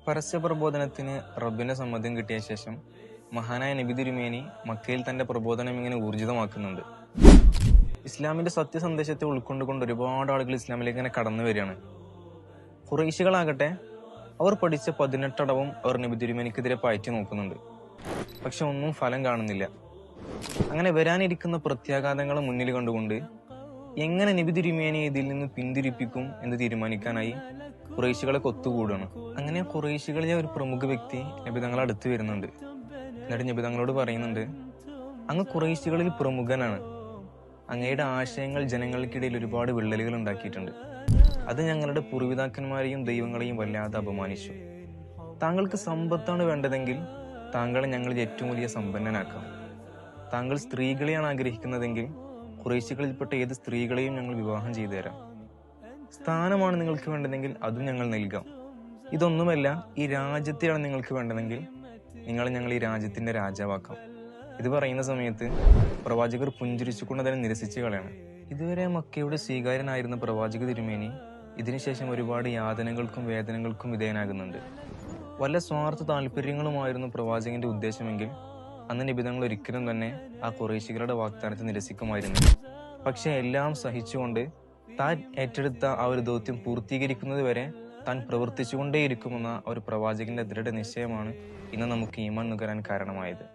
പരസ്യ പ്രബോധനത്തിന് റബ്ബിന്റെ സമ്മതം കിട്ടിയ ശേഷം മഹാനായ നബി തിരുമേനി മക്കയിൽ തന്റെ പ്രബോധനം ഇങ്ങനെ ഊർജിതമാക്കുന്നുണ്ട്. ഇസ്ലാമിന്റെ സത്യസന്ദേശത്തെ ഉൾക്കൊണ്ടുകൊണ്ട് ഒരുപാട് ആളുകൾ ഇസ്ലാമിലേക്ക് ഇങ്ങനെ കടന്നു വരികയാണ്. ഖുറൈശികളാകട്ടെ അവർ പഠിച്ച 18 അടവും അവർ നബി തിരുമേനിക്കെതിരെ പയറ്റി നോക്കുന്നുണ്ട്. പക്ഷെ ഒന്നും ഫലം കാണുന്നില്ല. അങ്ങനെ വരാനിരിക്കുന്ന പ്രത്യാഘാതങ്ങളെ മുന്നിൽ കണ്ടുകൊണ്ട് എങ്ങനെ നബി തിരുമേനിയെ ഇതിൽ നിന്ന് പിന്തിരിപ്പിക്കും എന്ന് തീരുമാനിക്കാനായി ഖുറൈശികളെ ഒത്തുകൂടുകയാണ്. അങ്ങനെ ഖുറൈശികളിലെ ഒരു പ്രമുഖ വ്യക്തി നബി തങ്ങളെ അടുത്ത് വരുന്നുണ്ട്. എന്നിട്ട് നബി തങ്ങളോട് പറയുന്നുണ്ട്, അങ്ങ് ഖുറൈശികളിൽ പ്രമുഖനാണ്. അങ്ങയുടെ ആശയങ്ങൾ ജനങ്ങൾക്കിടയിൽ ഒരുപാട് വിള്ളലുകൾ ഉണ്ടാക്കിയിട്ടുണ്ട്. അത് ഞങ്ങളുടെ പൂർവിതാക്കന്മാരെയും ദൈവങ്ങളെയും വല്ലാതെ അപമാനിച്ചു. താങ്കൾക്ക് സമ്പത്താണ് വേണ്ടതെങ്കിൽ താങ്കളെ ഞങ്ങളിൽ ഏറ്റവും വലിയ സമ്പന്നനാക്കാം. താങ്കൾ സ്ത്രീകളെയാണ് ആഗ്രഹിക്കുന്നതെങ്കിൽ ഖുറൈശികളിൽപ്പെട്ട ഏത് സ്ത്രീകളെയും ഞങ്ങൾ വിവാഹം ചെയ്തു തരാം. സ്ഥാനമാണ് നിങ്ങൾക്ക് വേണ്ടതെങ്കിൽ അതും ഞങ്ങൾ നൽകാം. ഇതൊന്നുമല്ല, ഈ രാജ്യത്തെയാണ് നിങ്ങൾക്ക് വേണ്ടതെങ്കിൽ ഞങ്ങൾ ഈ രാജ്യത്തിന്റെ രാജാവാക്കാം. ഇത് പറയുന്ന സമയത്ത് പ്രവാചകർ പുഞ്ചിരിച്ചുകൊണ്ട് തന്നെ നിരസിച്ചു കളയാണ്. ഇതുവരെ മക്കയുടെ സ്വീകാര്യനായിരുന്ന പ്രവാചക തിരുമേനി ഇതിനുശേഷം ഒരുപാട് യാതനകൾക്കും വേദനകൾക്കും വിധേയനാകുന്നുണ്ട്. വല്ല സ്വാർത്ഥ താല്പര്യങ്ങളുമായിരുന്നു പ്രവാചകന്റെ ഉദ്ദേശമെങ്കിൽ അന്ന് നിബിധങ്ങൾ ഒരിക്കലും തന്നെ ആ ഖുറൈശികളുടെ വാഗ്ദാനത്തെ നിരസിക്കുമായിരുന്നു. പക്ഷെ എല്ലാം സഹിച്ചുകൊണ്ട് താൻ ഏറ്റെടുത്ത ആ ഒരു ദൗത്യം പൂർത്തീകരിക്കുന്നത് വരെ താൻ പ്രവർത്തിച്ചുകൊണ്ടേയിരിക്കുമെന്ന ഒരു പ്രവാചകന്റെ ദൃഢ നിശ്ചയമാണ് ഇന്ന് നമുക്ക് ഈമാൻ നുകരാൻ കാരണമായത്.